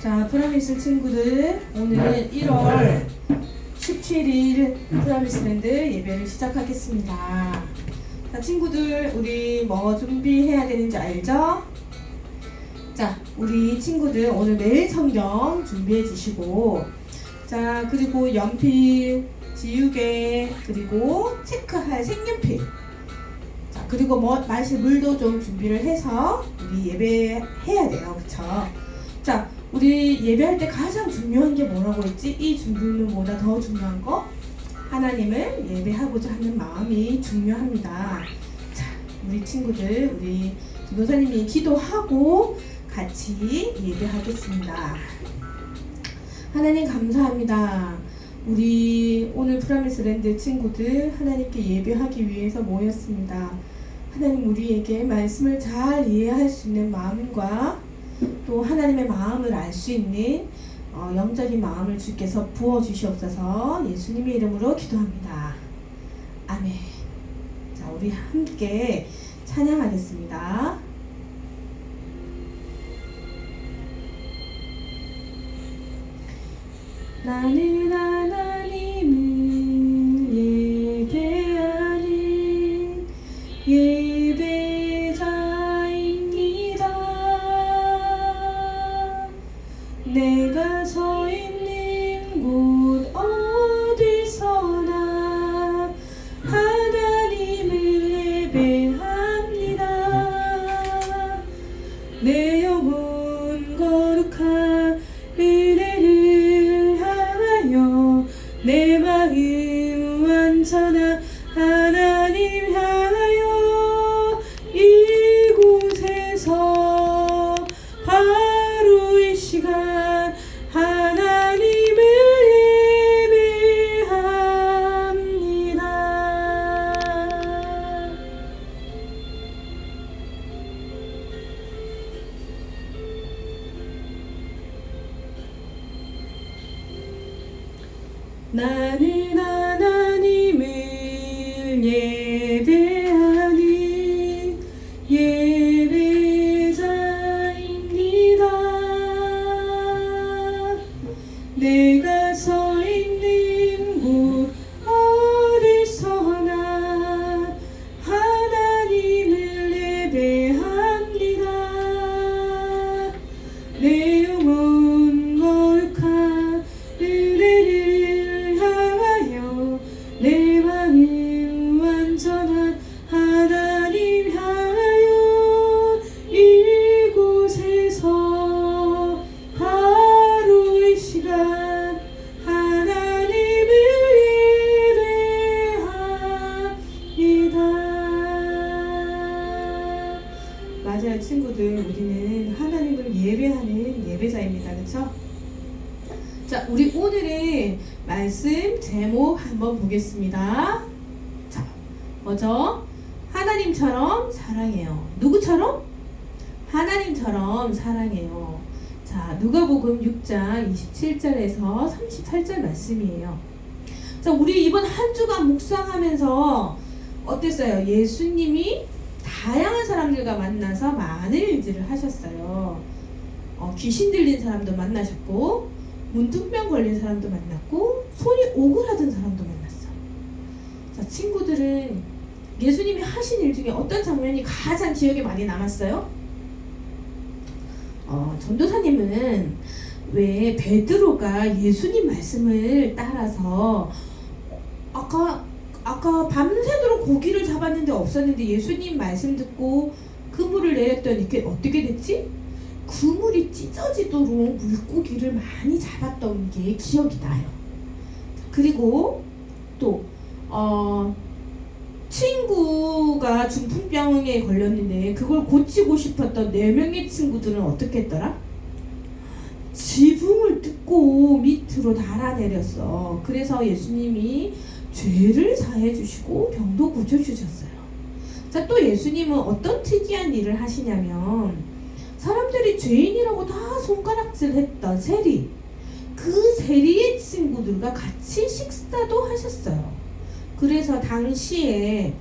자, 프라미스 친구들, 오늘 1월 17일 프라미스랜드 예배를 시작하겠습니다. 자, 친구들, 우리 뭐 준비해야 되는지 알죠? 자, 우리 친구들 오늘 매일 성경 준비해 주시고, 자, 그리고 연필, 지우개, 그리고 체크할 색연필, 자, 그리고 뭐 마실 물도 좀 준비를 해서 우리 예배해야 돼요. 그쵸? 자, 우리 예배할 때 가장 중요한 게 뭐라고 했지? 이 준비는 보다 더 중요한 거? 하나님을 예배하고자 하는 마음이 중요합니다. 자, 우리 친구들, 우리 전도사님이 기도하고 같이 예배하겠습니다. 하나님 감사합니다. 우리 오늘 프라미스랜드 친구들 하나님께 예배하기 위해서 모였습니다. 하나님, 우리에게 말씀을 잘 이해할 수 있는 마음과 또 하나님의 마음을 알 수 있는 영적인 마음을 주께서 부어주시옵소서. 예수님의 이름으로 기도합니다. 아멘. 자, 우리 함께 찬양하겠습니다. 나는 하나님을 예배하는 예배자입니다. 내가 서 있는 곳 어디서나 하나님을 예배합니다. 내 영혼 거룩한 은혜를 하여 내 마음 완전한 하나님 향하여 이곳에서 바로 이 시간 하나님을 예배합니다. 나는 하나님을 예배하는 예배자입니다. 내가 서 있는 곳 어디서나 하나님을 예배합니다. 내 영혼 거룩한 은혜를 향하여 내 마음 완전한 하나님 향하여 이곳에서 바로 이 시간 하나님을 예배합니다. 맞아요, 친구들. 우리는 하나님을 예배하는 예배자입니다. 그쵸? 자, 우리 오늘의 말씀 제목 한번 보겠습니다. 자, 먼저 하나님처럼 사랑해요. 누구처럼? 하나님처럼 사랑해요. 자, 누가복음 6장 27절에서 38절 말씀이에요. 자, 우리 이번 한 주간 묵상하면서 어땠어요? 예수님이 다양한 사람들과 만나서 많은 일들을 하셨어요. 귀신 들린 사람도 만나셨고, 문둥병 걸린 사람도 만났고, 손이 오그라든 사람도 만났어. 자, 친구들은 예수님이 하신 일 중에 어떤 장면이 가장 기억에 많이 남았어요? 전도사님은 왜 베드로가 예수님 말씀을 따라서 아까 밤새도록 고기를 잡았는데 없었는데 예수님 말씀 듣고 그물을 내렸더니 이게 어떻게 됐지? 그물이 찢어지도록 물고기를 많이 잡았던 게 기억이 나요. 그리고 또 친구가 중풍병에 걸렸는데 그걸 고치고 싶었던 4명의 친구들은 어떻게 했더라? 지붕을 뜯고 밑으로 달아내렸어. 그래서 예수님이 죄를 사해 주시고 병도 고쳐주셨어요. 자, 또 예수님은 어떤 특이한 일을 하시냐면 사람들이 죄인이라고 다 손가락질 했던 세리, 그 세리의 친구들과 같이 식사도 하셨어요. 그래서 당시에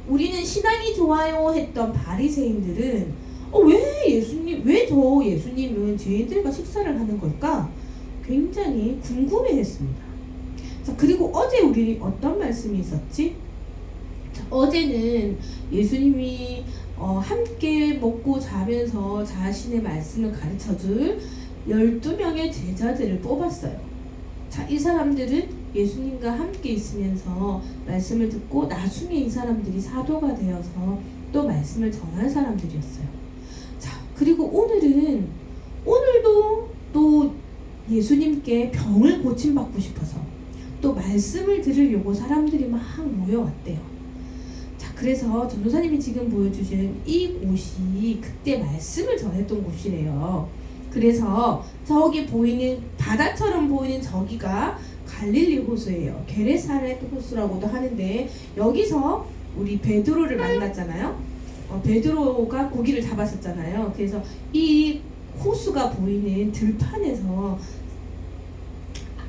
우리는 신앙이 좋아요 했던 바리새인들은 왜 저 예수님은 죄인들과 식사를 하는 걸까? 굉장히 궁금해했습니다. 자, 그리고 어제 우리 어떤 말씀이 있었지? 자, 어제는 예수님이 함께 먹고 자면서 자신의 말씀을 가르쳐줄 12명의 제자들을 뽑았어요. 자, 이 사람들은 예수님과 함께 있으면서 말씀을 듣고 나중에 이 사람들이 사도가 되어서 또 말씀을 전한 사람들이었어요. 자, 그리고 오늘도 또 예수님께 병을 고침받고 싶어서 또 말씀을 들으려고 사람들이 막 모여왔대요. 자, 그래서 전도사님이 지금 보여주신 이 곳이 그때 말씀을 전했던 곳이래요. 그래서 저기 보이는 바다처럼 보이는 저기가 갈릴리 호수예요. 게네사렛 호수라고도 하는데 여기서 우리 베드로를 만났잖아요. 베드로가 고기를 잡았었잖아요. 그래서 이 호수가 보이는 들판에서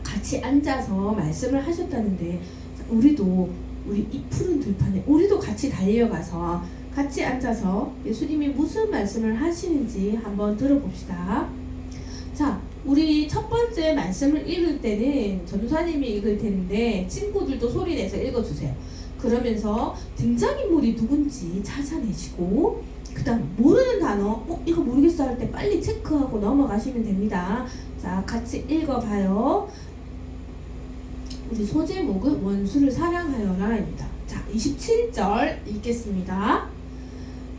같이 앉아서 말씀을 하셨다는데 우리 이 푸른 들판에 우리도 같이 달려가서 같이 앉아서 예수님이 무슨 말씀을 하시는지 한번 들어봅시다. 자, 우리 첫 번째 말씀을 읽을 때는 전도사님이 읽을 텐데 친구들도 소리내서 읽어주세요. 그러면서 등장인물이 누군지 찾아내시고 그 다음 모르는 단어 이거 모르겠어 할 때 빨리 체크하고 넘어가시면 됩니다. 자, 같이 읽어봐요. 우리 소제목은 원수를 사랑하여라 입니다. 자, 27절 읽겠습니다.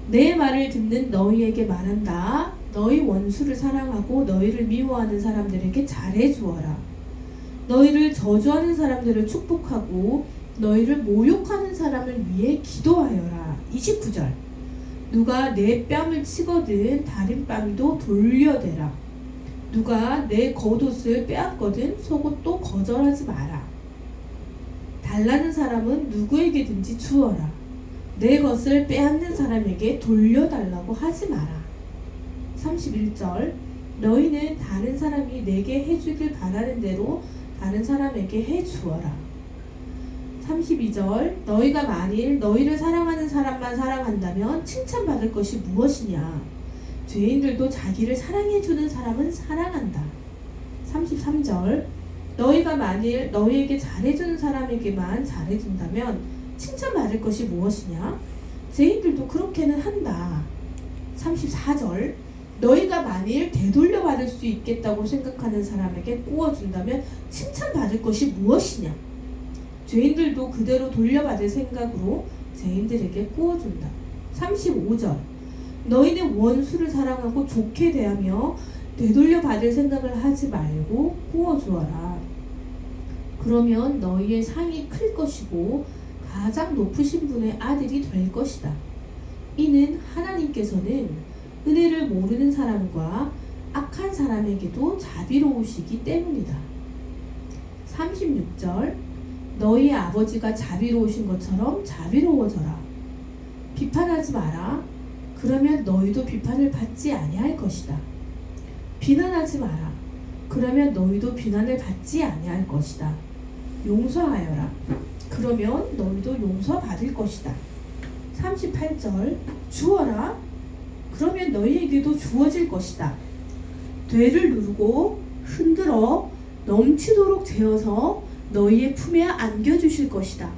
내 말을 듣는 너희에게 말한다. 너희 원수를 사랑하고 너희를 미워하는 사람들에게 잘해주어라. 너희를 저주하는 사람들을 축복하고 너희를 모욕하는 사람을 위해 기도하여라. 29절 누가 내 뺨을 치거든 다른 뺨도 돌려대라. 누가 내 겉옷을 빼앗거든 속옷도 거절하지 마라. 달라는 사람은 누구에게든지 주어라. 내 것을 빼앗는 사람에게 돌려달라고 하지 마라. 31절 너희는 다른 사람이 내게 해주길 바라는 대로 다른 사람에게 해주어라. 32절 너희가 만일 너희를 사랑하는 사람만 사랑한다면 칭찬받을 것이 무엇이냐. 죄인들도 자기를 사랑해주는 사람은 사랑한다. 33절 너희가 만일 너희에게 잘해주는 사람에게만 잘해준다면 칭찬받을 것이 무엇이냐. 죄인들도 그렇게는 한다. 34절 너희가 만일 되돌려 받을 수 있겠다고 생각하는 사람에게 꾸어준다면 칭찬받을 것이 무엇이냐. 죄인들도 그대로 돌려받을 생각으로 죄인들에게 꾸어준다. 35절 너희는 원수를 사랑하고 좋게 대하며 되돌려 받을 생각을 하지 말고 꾸어주어라. 그러면 너희의 상이 클 것이고 가장 높으신 분의 아들이 될 것이다. 이는 하나님께서는 은혜를 모르는 사람과 악한 사람에게도 자비로우시기 때문이다. 36절 너희 아버지가 자비로우신 것처럼 자비로워져라. 비판하지 마라. 그러면 너희도 비판을 받지 아니할 것이다. 비난하지 마라. 그러면 너희도 비난을 받지 아니할 것이다. 용서하여라. 그러면 너희도 용서받을 것이다. 38절 주어라. 그러면 너희에게도 주어질 것이다. 되를 누르고 흔들어 넘치도록 재어서 너희의 품에 안겨주실 것이다.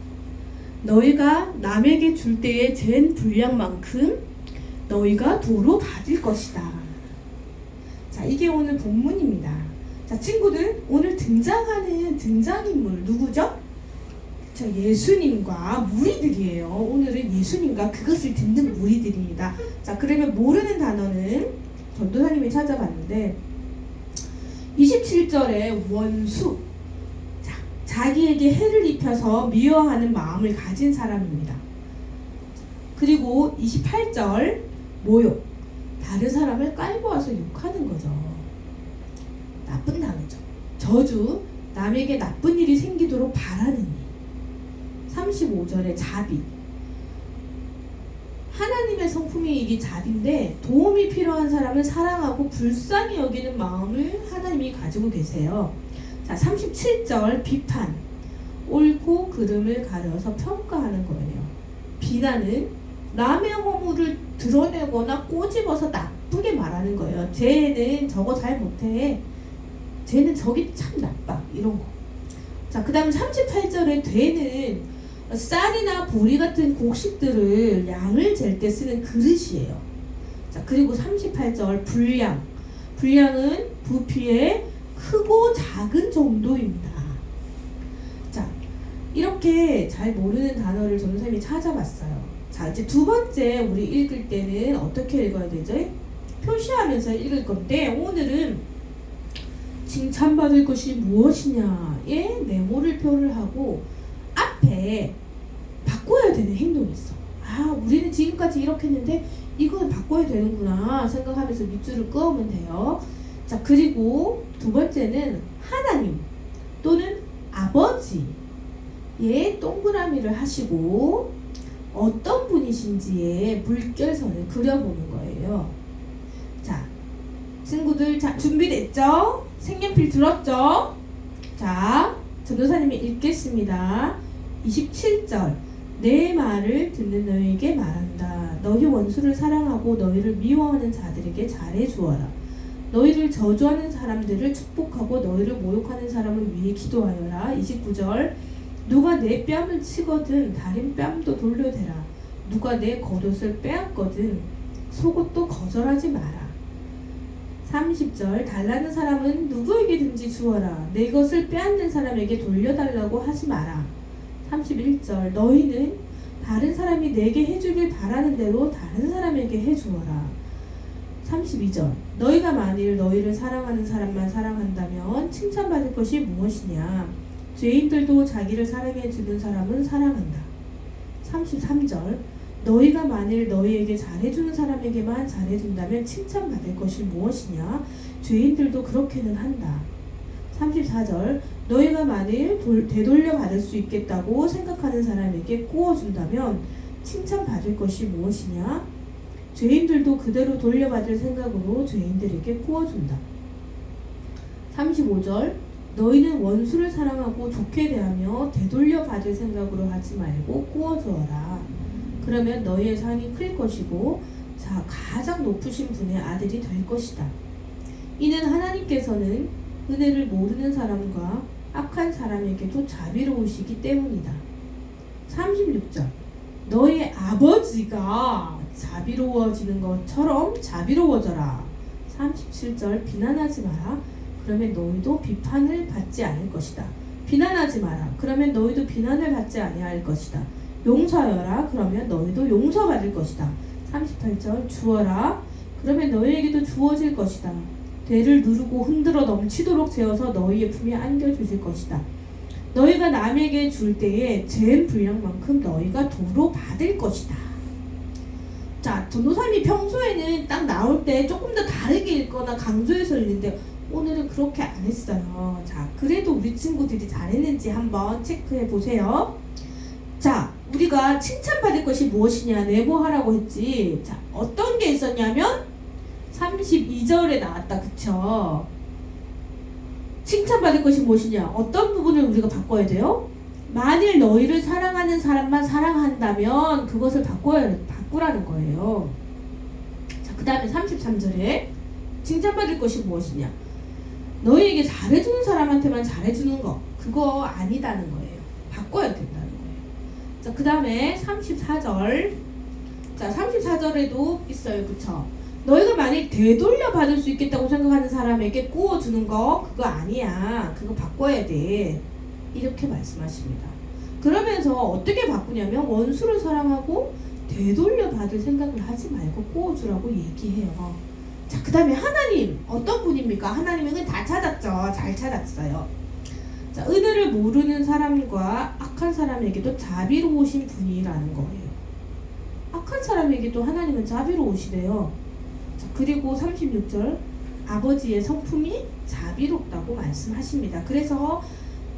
너희가 남에게 줄 때에 잰 분량만큼 너희가 도로 받을 것이다. 자, 이게 오늘 본문입니다. 자, 친구들 오늘 등장하는 등장인물 누구죠? 자, 예수님과 무리들이에요. 오늘은 예수님과 그것을 듣는 무리들입니다. 자, 그러면 모르는 단어는 전도사님이 찾아봤는데 27절에 원수, 자기에게 해를 입혀서 미워하는 마음을 가진 사람입니다. 그리고 28절 모욕, 다른 사람을 깔고 와서 욕하는 거죠. 나쁜 단어죠. 저주, 남에게 나쁜 일이 생기도록 바라는 일. 35절에 자비, 하나님의 성품이 이게 자비인데 도움이 필요한 사람을 사랑하고 불쌍히 여기는 마음을 하나님이 가지고 계세요. 자, 37절 비판, 옳고 그름을 가려서 평가하는 거예요. 비난은 남의 허물을 드러내거나 꼬집어서 나쁘게 말하는 거예요. 쟤는 저거 잘 못해. 쟤는 저기 참 나빠. 이런 거. 자, 그 다음 38절에 되는 쌀이나 보리 같은 곡식들을 양을 잴 때 쓰는 그릇이에요. 자, 그리고 38절 분량. 분량은 부피의 크고 작은 정도입니다. 자, 이렇게 잘 모르는 단어를 전도사님이 찾아봤어요. 자, 이제 두 번째 우리 읽을 때는 어떻게 읽어야 되죠? 표시하면서 읽을 건데 오늘은 칭찬받을 것이 무엇이냐에 메모를 표를 하고 앞에 바꿔야 되는 행동이 있어. 아, 우리는 지금까지 이렇게 했는데 이거는 바꿔야 되는구나 생각하면서 밑줄을 그으면 돼요. 자, 그리고 두 번째는 하나님 또는 아버지의 동그라미를 하시고 어떤 분이신지의 물결선을 그려보는 거예요. 자, 친구들 자, 준비됐죠? 색연필 들었죠? 자, 전도사님이 읽겠습니다. 27절. 내 말을 듣는 너희에게 말한다. 너희 원수를 사랑하고 너희를 미워하는 자들에게 잘해주어라. 너희를 저주하는 사람들을 축복하고 너희를 모욕하는 사람을 위해 기도하여라. 29절. 누가 내 뺨을 치거든 다른 뺨도 돌려대라. 누가 내 겉옷을 빼앗거든 속옷도 거절하지 마라. 30절. 달라는 사람은 누구에게든지 주어라. 내 것을 빼앗는 사람에게 돌려달라고 하지 마라. 31절. 너희는 다른 사람이 내게 해주길 바라는 대로 다른 사람에게 해주어라. 32절. 너희가 만일 너희를 사랑하는 사람만 사랑한다면 칭찬받을 것이 무엇이냐. 죄인들도 자기를 사랑해주는 사람은 사랑한다. 33절. 너희가 만일 너희에게 잘해주는 사람에게만 잘해준다면 칭찬받을 것이 무엇이냐. 죄인들도 그렇게는 한다. 34절. 너희가 만일 되돌려 받을 수 있겠다고 생각하는 사람에게 꾸어준다면 칭찬받을 것이 무엇이냐. 죄인들도 그대로 돌려받을 생각으로 죄인들에게 꾸어준다. 35절. 너희는 원수를 사랑하고 좋게 대하며 되돌려 받을 생각으로 하지 말고 꾸어주어라. 그러면 너희의 상이 클 것이고 자, 가장 높으신 분의 아들이 될 것이다. 이는 하나님께서는 은혜를 모르는 사람과 악한 사람에게도 자비로우시기 때문이다. 36절. 너희 아버지가 자비로워지는 것처럼 자비로워져라. 37절. 비난하지 마라. 그러면 너희도 비판을 받지 않을 것이다. 비난하지 마라. 그러면 너희도 비난을 받지 아니할 것이다. 용서하여라. 그러면 너희도 용서받을 것이다. 38절. 주어라. 그러면 너희에게도 주어질 것이다. 대를 누르고 흔들어 넘치도록 재어서 너희의 품에 안겨주실 것이다. 너희가 남에게 줄 때에 잰 분량만큼 너희가 도로 받을 것이다. 자, 전도사님이 평소에는 딱 나올 때 조금 더 다르게 읽거나 강조해서 읽는데 오늘은 그렇게 안 했어요. 자, 그래도 우리 친구들이 잘했는지 한번 체크해 보세요. 자, 우리가 칭찬받을 것이 무엇이냐 내고하라고 했지. 자, 어떤 게 있었냐면 32절에 나왔다. 그쵸? 칭찬받을 것이 무엇이냐. 어떤 부분을 우리가 바꿔야 돼요? 만일 너희를 사랑하는 사람만 사랑한다면 그것을 바꾸라는 거예요. 자, 그 다음에 33절에 칭찬받을 것이 무엇이냐. 너희에게 잘해주는 사람한테만 잘해주는 거 그거 아니다는 거예요. 바꿔야 된다는 거예요. 자, 그 다음에 34절. 자, 34절에도 있어요. 그쵸? 너희가 만약 되돌려 받을 수 있겠다고 생각하는 사람에게 꾸어주는 거 그거 아니야. 그거 바꿔야 돼. 이렇게 말씀하십니다. 그러면서 어떻게 바꾸냐면 원수를 사랑하고 되돌려 받을 생각을 하지 말고 꾸어주라고 얘기해요. 자, 그 다음에 하나님 어떤 분입니까? 하나님은 다 찾았죠. 잘 찾았어요. 자, 은혜를 모르는 사람과 악한 사람에게도 자비로우신 분이라는 거예요. 악한 사람에게도 하나님은 자비로우시대요. 자, 그리고 36절. 아버지의 성품이 자비롭다고 말씀하십니다. 그래서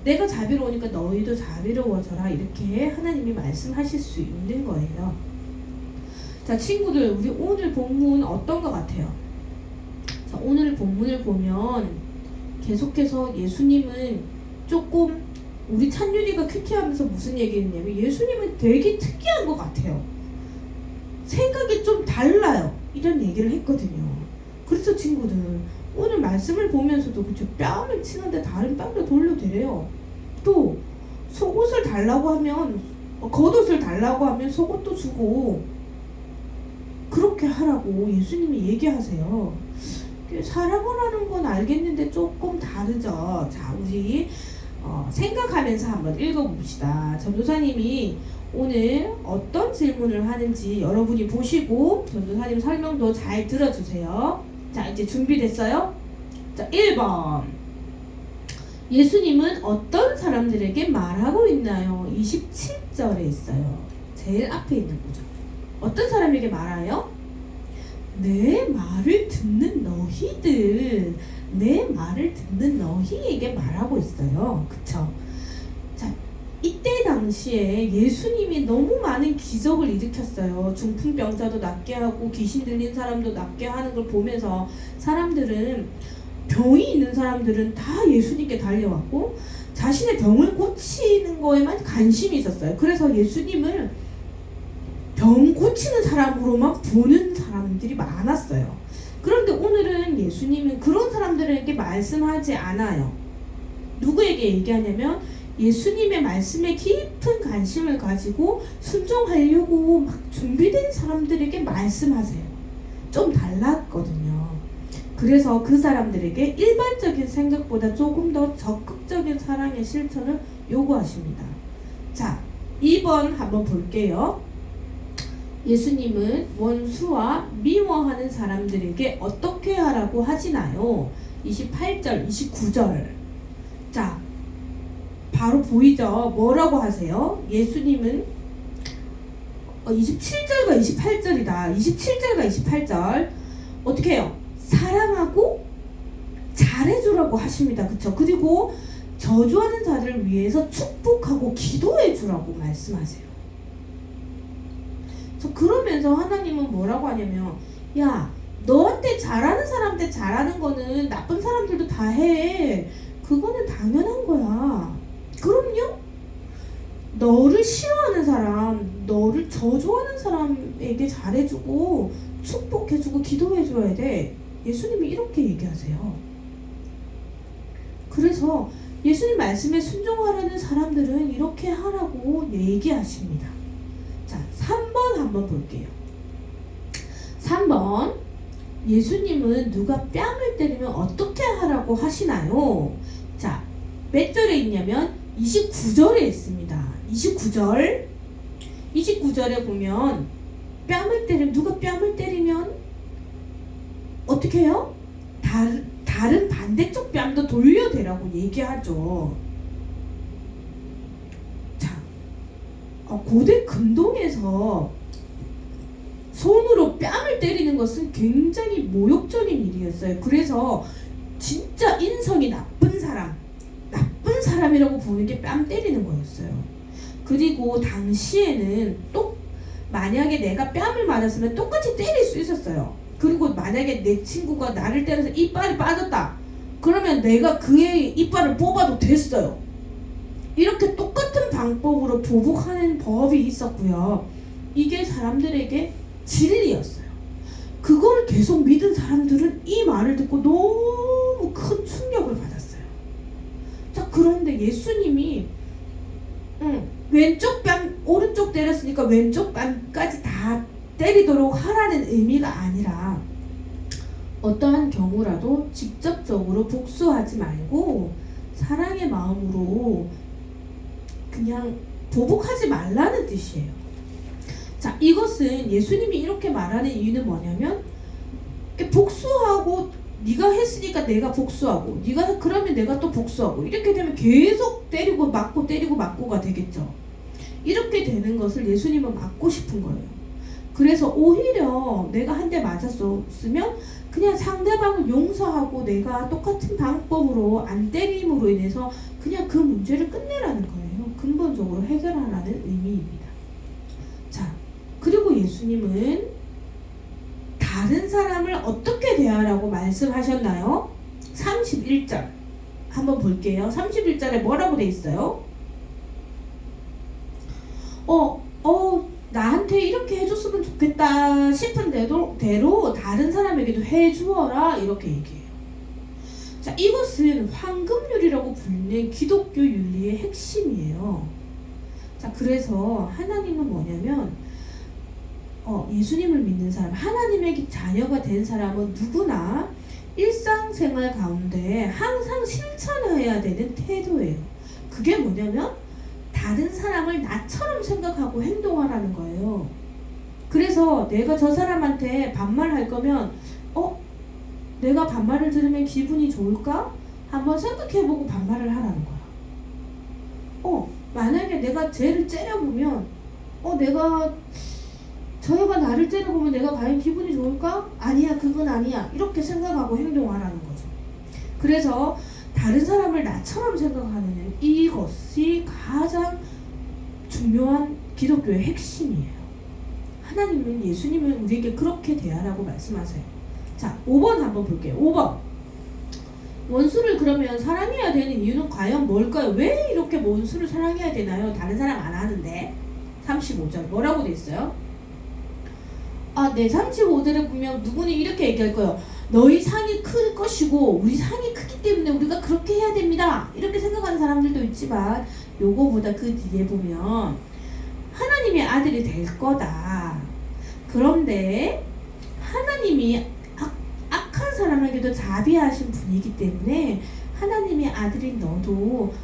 내가 자비로우니까 너희도 자비로워져라 이렇게 하나님이 말씀하실 수 있는 거예요. 자, 친구들 우리 오늘 본문 어떤 것 같아요? 자, 오늘 본문을 보면 계속해서 예수님은 조금 우리 찬율이가 큐티하면서 무슨 얘기했냐면 예수님은 되게 특이한 것 같아요. 생각이 좀 달라요. 이런 얘기를 했거든요. 그래서 친구들 오늘 말씀을 보면서도 그쵸, 뺨을 치는데 다른 뺨도 돌려드려요. 또 속옷을 달라고 하면 겉옷을 달라고 하면 속옷도 주고 그렇게 하라고 예수님이 얘기하세요. 사랑을 하는 건 알겠는데 조금 다르죠. 자, 우리 생각하면서 한번 읽어봅시다. 전도사님이 오늘 어떤 질문을 하는지 여러분이 보시고 전도사님 설명도 잘 들어주세요. 자, 이제 준비됐어요? 자, 1번. 예수님은 어떤 사람들에게 말하고 있나요? 27절에 있어요. 제일 앞에 있는 거죠. 어떤 사람에게 말해요? 내 말을 듣는 너희들, 내 말을 듣는 너희에게 말하고 있어요. 그쵸? 자, 이때 당시에 예수님이 너무 많은 기적을 일으켰어요. 중풍병자도 낫게 하고 귀신 들린 사람도 낫게 하는 걸 보면서 사람들은, 병이 있는 사람들은 다 예수님께 달려왔고 자신의 병을 고치는 거에만 관심이 있었어요. 그래서 예수님을 병 고치는 사람으로만 보는 사람들이 많았어요. 그런데 오늘은 예수님은 그런 사람들에게 말씀하지 않아요. 누구에게 얘기하냐면 예수님의 말씀에 깊은 관심을 가지고 순종하려고 막 준비된 사람들에게 말씀하세요. 좀 달랐거든요. 그래서 그 사람들에게 일반적인 생각보다 조금 더 적극적인 사랑의 실천을 요구하십니다. 자, 2번 한번 볼게요. 예수님은 원수와 미워하는 사람들에게 어떻게 하라고 하시나요? 28절, 29절. 자, 바로 보이죠? 뭐라고 하세요? 예수님은 27절과 28절이다. 27절과 28절. 어떻게 해요? 사랑하고 잘해주라고 하십니다. 그쵸? 그리고 저주하는 자를 위해서 축복하고 기도해주라고 말씀하세요. 그러면서 하나님은 뭐라고 하냐면, 야, 너한테 잘하는 사람한테 잘하는 거는 나쁜 사람들도 다 해. 그거는 당연한 거야. 그럼요? 너를 싫어하는 사람, 너를 저주하는 사람에게 잘해주고 축복해주고 기도해줘야 돼. 예수님이 이렇게 얘기하세요. 그래서 예수님 말씀에 순종하려는 사람들은 이렇게 하라고 얘기하십니다. 자, 3번 한번 볼게요. 3번. 예수님은 누가 뺨을 때리면 어떻게 하라고 하시나요? 자, 몇 절에 있냐면 29절에 있습니다. 29절에 보면 누가 뺨을 때리면 어떻게 해요? 다른 반대쪽 뺨도 돌려대라고 얘기하죠. 자, 고대 금동에서 손으로 뺨을 때리는 것은 굉장히 모욕적인 일이었어요. 그래서 진짜 인성이 나쁜 사람이라고 보는 게 뺨 때리는 거였어요. 그리고 당시에는 또 만약에 내가 뺨을 맞았으면 똑같이 때릴 수 있었어요. 그리고 만약에 내 친구가 나를 때려서 이빨이 빠졌다. 그러면 내가 그의 이빨을 뽑아도 됐어요. 이렇게 똑같은 방법으로 보복하는 법이 있었고요. 이게 사람들에게 진리였어요. 그걸 계속 믿은 사람들은 이 말을 듣고 너무 큰 충격을 받았어요. 자, 그런데 예수님이 왼쪽 뺨, 오른쪽 때렸으니까 왼쪽 뺨까지 다 때리도록 하라는 의미가 아니라 어떠한 경우라도 직접적으로 복수하지 말고 사랑의 마음으로 그냥 보복하지 말라는 뜻이에요. 자, 이것은 예수님이 이렇게 말하는 이유는 뭐냐면 복수하고 네가 했으니까 내가 복수하고 네가 그러면 내가 또 복수하고 이렇게 되면 계속 때리고 맞고 때리고 맞고가 되겠죠. 이렇게 되는 것을 예수님은 막고 싶은 거예요. 그래서 오히려 내가 한 대 맞았으면 그냥 상대방을 용서하고 내가 똑같은 방법으로 안 때림으로 인해서 그냥 그 문제를 끝내라는 거예요. 근본적으로 해결하라는 의미입니다. 자, 그리고 예수님은 다른 사람을 어떻게 대하라고 말씀하셨나요? 31절 한번 볼게요. 31절에 뭐라고 돼 있어요? 나한테 이렇게 해줬으면 좋겠다 싶은 대로 다른 사람에게도 해주어라 이렇게 얘기해요. 자, 이것은 황금률이라고 불리는 기독교 윤리의 핵심이에요. 자, 그래서 하나님은 뭐냐면 예수님을 믿는 사람, 하나님의 자녀가 된 사람은 누구나 일상생활 가운데 항상 실천해야 되는 태도예요. 그게 뭐냐면 다른 사람을 나처럼 생각하고 행동하라는 거예요. 그래서 내가 저 사람한테 반말할 거면 내가 반말을 들으면 기분이 좋을까? 한번 생각해보고 반말을 하라는 거야. 만약에 내가 쟤를 째려보면 내가 저 애가 나를 째려보면 내가 과연 기분이 좋을까? 아니야, 그건 아니야. 이렇게 생각하고 행동하라는 거죠. 그래서 다른 사람을 나처럼 생각하는 이것이 가장 중요한 기독교의 핵심이에요. 하나님은, 예수님은 우리에게 그렇게 대하라고 말씀하세요. 자, 5번 한번 볼게요. 5번. 원수를 그러면 사랑해야 되는 이유는 과연 뭘까요? 왜 이렇게 원수를 사랑해야 되나요? 다른 사람 안 하는데. 35절 뭐라고 돼 있어요? 35절에 보면 누구는 이렇게 얘기할 거예요. 너희 상이 클 것이고 우리 상이 크기 때문에 우리가 그렇게 해야 됩니다. 이렇게 생각하는 사람들도 있지만 요거보다 그 뒤에 보면 하나님의 아들이 될 거다. 그런데 하나님이 악한 사람에게도 자비하신 분이기 때문에 하나님의 아들인 너도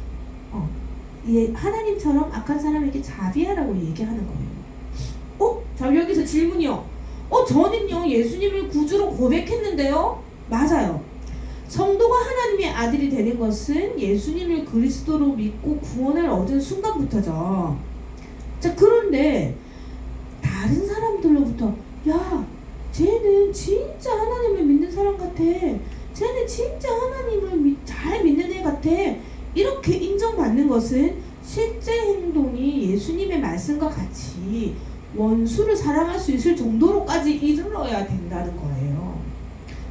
하나님처럼 악한 사람에게 자비하라고 얘기하는 거예요. 자, 여기서 질문이요. 저는요 예수님을 구주로 고백했는데요. 맞아요. 성도가 하나님의 아들이 되는 것은 예수님을 그리스도로 믿고 구원을 얻은 순간부터죠. 자, 그런데 다른 사람들로부터 야, 쟤는 진짜 하나님을 믿는 사람 같아. 쟤는 진짜 하나님을 잘 믿는 애 같아. 이렇게 인정받는 것은 실제 행동이 예수님의 말씀과 같이 원수를 사랑할 수 있을 정도로까지 이르러야 된다는 거예요.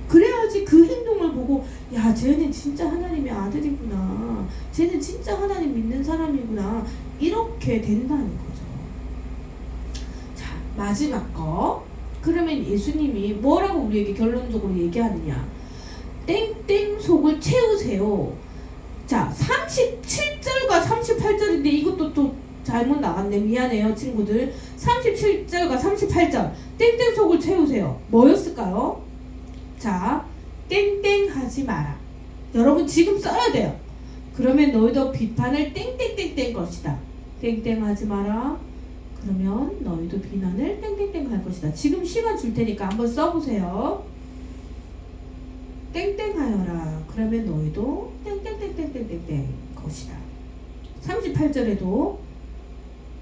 그래야지 그 행동을 보고 야, 쟤는 진짜 하나님의 아들이구나. 쟤는 진짜 하나님 믿는 사람이구나. 이렇게 된다는 거죠. 자, 마지막 거. 그러면 예수님이 뭐라고 우리에게 결론적으로 얘기하느냐. 땡땡 속을 채우세요. 자, 37절과 38절인데 이것도 또 잘못 나갔네. 미안해요 친구들. 37절과 38절 땡땡 속을 채우세요. 뭐였을까요? 자, 땡땡 하지 마라. 여러분 지금 써야 돼요. 그러면 너희도 비판을 땡땡땡땡 것이다. 땡땡 하지 마라. 그러면 너희도 비난을 땡땡땡 할 것이다. 지금 시간 줄 테니까 한번 써보세요. 땡땡 하여라. 그러면 너희도 땡땡땡땡땡땡 것이다. 38절에도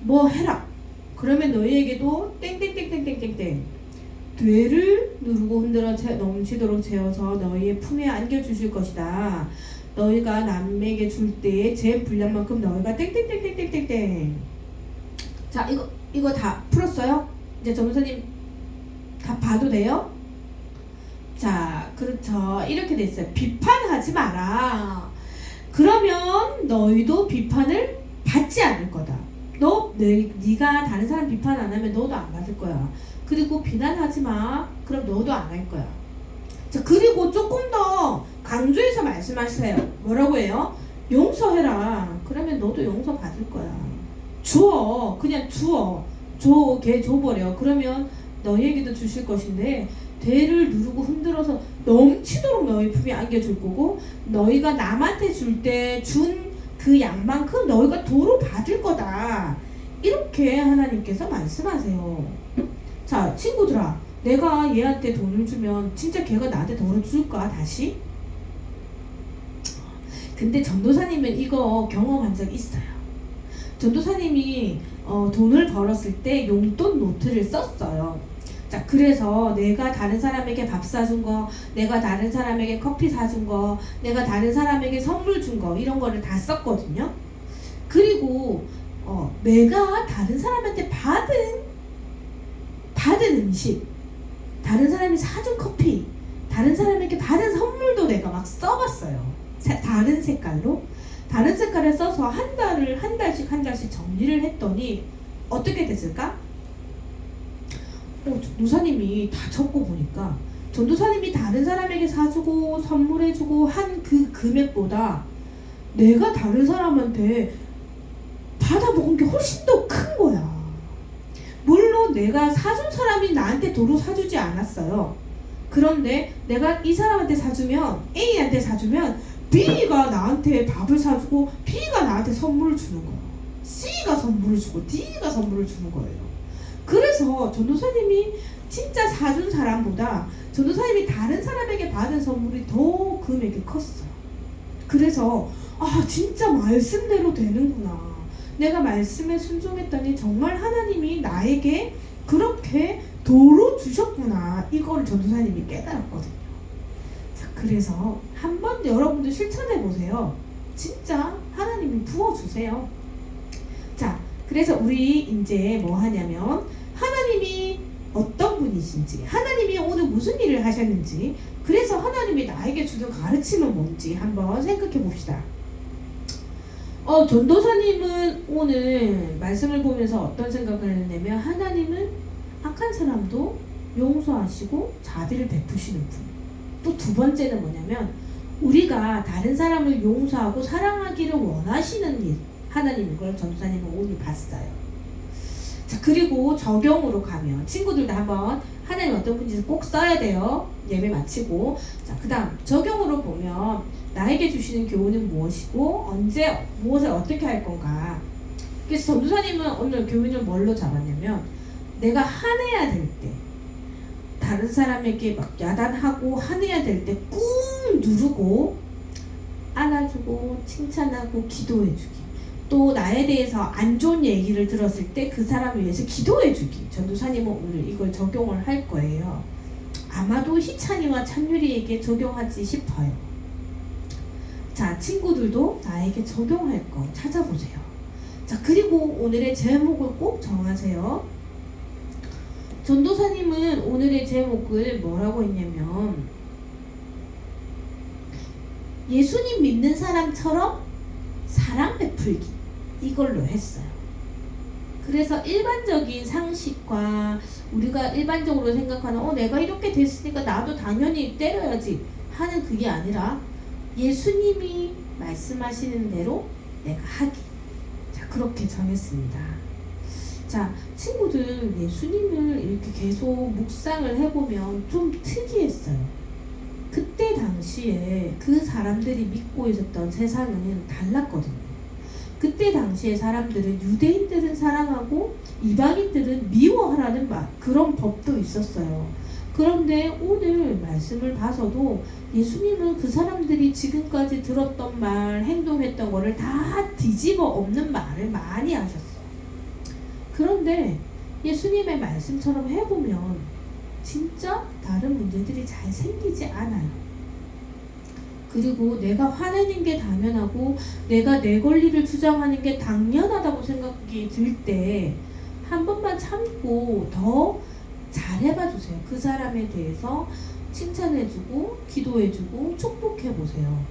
뭐 해라. 그러면 너희에게도 땡땡땡땡땡땡땡 되를 누르고 흔들어 넘치도록 채워서 너희의 품에 안겨주실 것이다. 너희가 남에게 줄 때에 제 분량만큼 너희가 땡땡땡땡땡땡땡. 자, 이거 다 풀었어요? 이제 전도사님 다 봐도 돼요? 자, 그렇죠. 이렇게 돼 있어요. 비판하지 마라. 그러면 너희도 비판을 받지 않을 거다. 네가 다른 사람 비판 안 하면 너도 안 받을 거야. 그리고 비난하지 마. 그럼 너도 안 할 거야. 자, 그리고 조금 더 강조해서 말씀하세요. 뭐라고 해요? 용서해라. 그러면 너도 용서 받을 거야. 주어. 그냥 주어. 걔 줘버려. 그러면 너희에게도 주실 것인데 대를 누르고 흔들어서 넘치도록 너희 품에 안겨줄 거고 너희가 남한테 줄 때 준 그 양만큼 너희가 도로 받을 거다. 이렇게 하나님께서 말씀하세요. 자, 친구들아, 내가 얘한테 돈을 주면 진짜 걔가 나한테 돈을 줄까 다시? 근데 전도사님은 이거 경험한 적 있어요. 전도사님이 돈을 벌었을 때 용돈 노트를 썼어요. 자, 그래서 내가 다른 사람에게 밥 사준 거, 내가 다른 사람에게 커피 사준 거, 내가 다른 사람에게 선물 준 거, 이런 거를 다 썼거든요. 그리고 내가 다른 사람한테 받은 음식, 다른 사람이 사준 커피, 다른 사람에게 받은 선물도 내가 막 써봤어요. 다른 색깔을 써서 한 달씩 정리를 했더니 어떻게 됐을까? 노사님이 다 적고 보니까 전도사님이 다른 사람에게 사주고 선물해주고 한 그 금액보다 내가 다른 사람한테 받아먹은 게 훨씬 더 큰 거야. 물론 내가 사준 사람이 나한테 도로 사주지 않았어요. 그런데 내가 이 사람한테 사주면, A한테 사주면 B가 나한테 밥을 사주고 B가 나한테 선물을 주는 거야. C가 선물을 주고 D가 선물을 주는 거예요. 그래서 전도사님이 진짜 사준 사람보다 전도사님이 다른 사람에게 받은 선물이 더 금액이 컸어요. 그래서 진짜 말씀대로 되는구나. 내가 말씀에 순종했더니 정말 하나님이 나에게 그렇게 도로 주셨구나. 이걸 전도사님이 깨달았거든요. 자, 그래서 한번 여러분들 실천해 보세요. 진짜 하나님이 부어주세요. 자, 그래서 우리 이제 뭐 하냐면 하나님이 어떤 분이신지, 하나님이 오늘 무슨 일을 하셨는지, 그래서 하나님이 나에게 주는 가르침은 뭔지 한번 생각해 봅시다. 전도사님은 오늘 말씀을 보면서 어떤 생각을 했냐면 하나님은 악한 사람도 용서하시고 자비를 베푸시는 분. 또 두 번째는 뭐냐면 우리가 다른 사람을 용서하고 사랑하기를 원하시는 하나님인 걸 전도사님은 오늘 봤어요. 자, 그리고 적용으로 가면 친구들도 한번 하나님 어떤 분인지 꼭 써야 돼요. 예배 마치고. 자, 그 다음 적용으로 보면 나에게 주시는 교훈은 무엇이고 언제 무엇을 어떻게 할 건가. 그래서 전도사님은 오늘 교훈을 뭘로 잡았냐면 내가 화내야 될 때, 다른 사람에게 막 야단하고 화내야 될 때 꾹 누르고 안아주고 칭찬하고 기도해주기. 또 나에 대해서 안 좋은 얘기를 들었을 때 그 사람을 위해서 기도해주기. 전도사님은 오늘 이걸 적용을 할 거예요. 아마도 희찬이와 찬유리에게 적용하지 싶어요. 자, 친구들도 나에게 적용할 거 찾아보세요. 자, 그리고 오늘의 제목을 꼭 정하세요. 전도사님은 오늘의 제목을 뭐라고 했냐면 예수님 믿는 사람처럼 사랑 베풀기, 이걸로 했어요. 그래서 일반적인 상식과 우리가 일반적으로 생각하는 내가 이렇게 됐으니까 나도 당연히 때려야지 하는 그게 아니라 예수님이 말씀하시는 대로 내가 하기. 자, 그렇게 정했습니다. 자, 친구들 예수님을 이렇게 계속 묵상을 해보면 좀 특이했어요. 그때 당시에 그 사람들이 믿고 있었던 세상은 달랐거든요. 그때 당시에 사람들은 유대인들은 사랑하고 이방인들은 미워하라는 그런 법도 있었어요. 그런데 오늘 말씀을 봐서도 예수님은 그 사람들이 지금까지 들었던 말, 행동했던 거를 다 뒤집어 엎는 말을 많이 하셨어요. 그런데 예수님의 말씀처럼 해보면 진짜 다른 문제들이 잘 생기지 않아요. 그리고 내가 화내는 게 당연하고 내가 내 권리를 주장하는 게 당연하다고 생각이 들 때 한 번만 참고 더 잘해봐 주세요. 그 사람에 대해서 칭찬해주고 기도해주고 축복해보세요.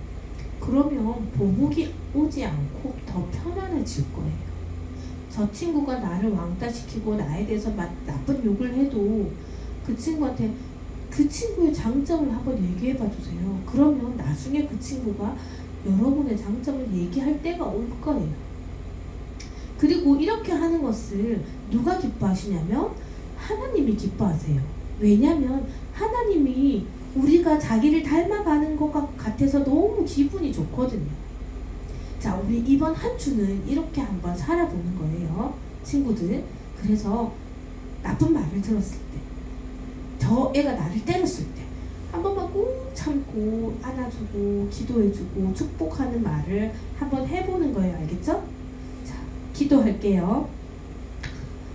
그러면 보복이 오지 않고 더 편안해질 거예요. 저 친구가 나를 왕따시키고 나에 대해서 나쁜 욕을 해도 그 친구한테 그 친구의 장점을 한번 얘기해봐 주세요. 그러면 나중에 그 친구가 여러분의 장점을 얘기할 때가 올 거예요. 그리고 이렇게 하는 것을 누가 기뻐하시냐면 하나님이 기뻐하세요. 왜냐하면 하나님이 우리가 자기를 닮아가는 것 같아서 너무 기분이 좋거든요. 자, 우리 이번 한 주는 이렇게 한번 살아보는 거예요, 친구들. 그래서 나쁜 말을 들었을 때, 저 애가 나를 때렸을 때 한 번만 꾹 참고 안아주고 기도해주고 축복하는 말을 한번 해보는 거예요. 알겠죠? 자, 기도할게요.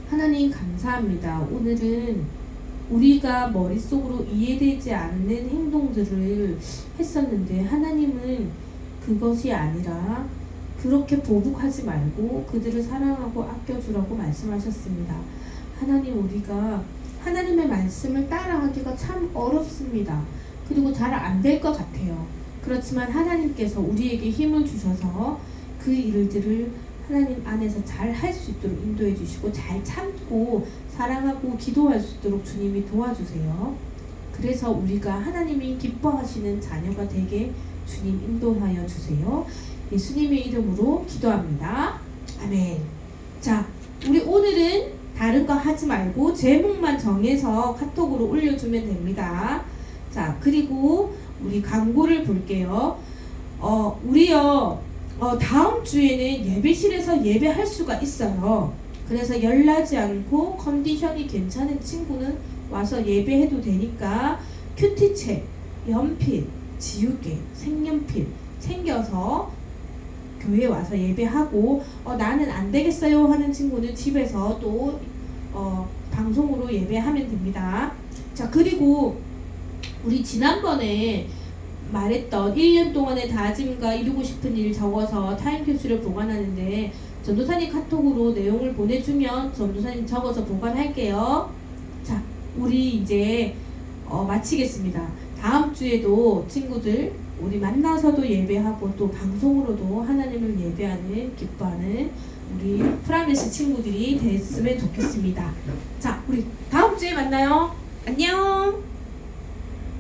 하나님 감사합니다. 오늘은 우리가 머릿속으로 이해되지 않는 행동들을 했었는데 하나님은 그것이 아니라 그렇게 보복하지 말고 그들을 사랑하고 아껴주라고 말씀하셨습니다. 하나님, 우리가 하나님의 말씀을 따라하기가 참 어렵습니다. 그리고 잘 안 될 것 같아요. 그렇지만 하나님께서 우리에게 힘을 주셔서 그 일들을 하나님 안에서 잘 할 수 있도록 인도해 주시고 잘 참게 믿고 사랑하고 기도할 수 있도록 주님이 도와주세요. 그래서 우리가 하나님이 기뻐하시는 자녀가 되게 주님 인도하여 주세요. 예수님의 이름으로 기도합니다. 아멘. 자, 우리 오늘은 다른 거 하지 말고 제목만 정해서 카톡으로 올려주면 됩니다. 자, 그리고 우리 광고를 볼게요. 우리요, 다음 주에는 예배실에서 예배할 수가 있어요. 그래서 열나지 않고 컨디션이 괜찮은 친구는 와서 예배해도 되니까 큐티책, 연필, 지우개, 색연필 챙겨서 교회에 와서 예배하고 나는 안 되겠어요 하는 친구는 집에서 또 방송으로 예배하면 됩니다. 자, 그리고 우리 지난번에 말했던 1년 동안의 다짐과 이루고 싶은 일 적어서 타임캡슐을 보관하는데 전도사님 카톡으로 내용을 보내주면 전도사님 적어서 보관할게요. 자, 우리 이제 마치겠습니다. 다음 주에도 친구들 우리 만나서도 예배하고 또 방송으로도 하나님을 예배하는 기뻐하는 우리 프라미스 친구들이 됐으면 좋겠습니다. 자, 우리 다음 주에 만나요. 안녕.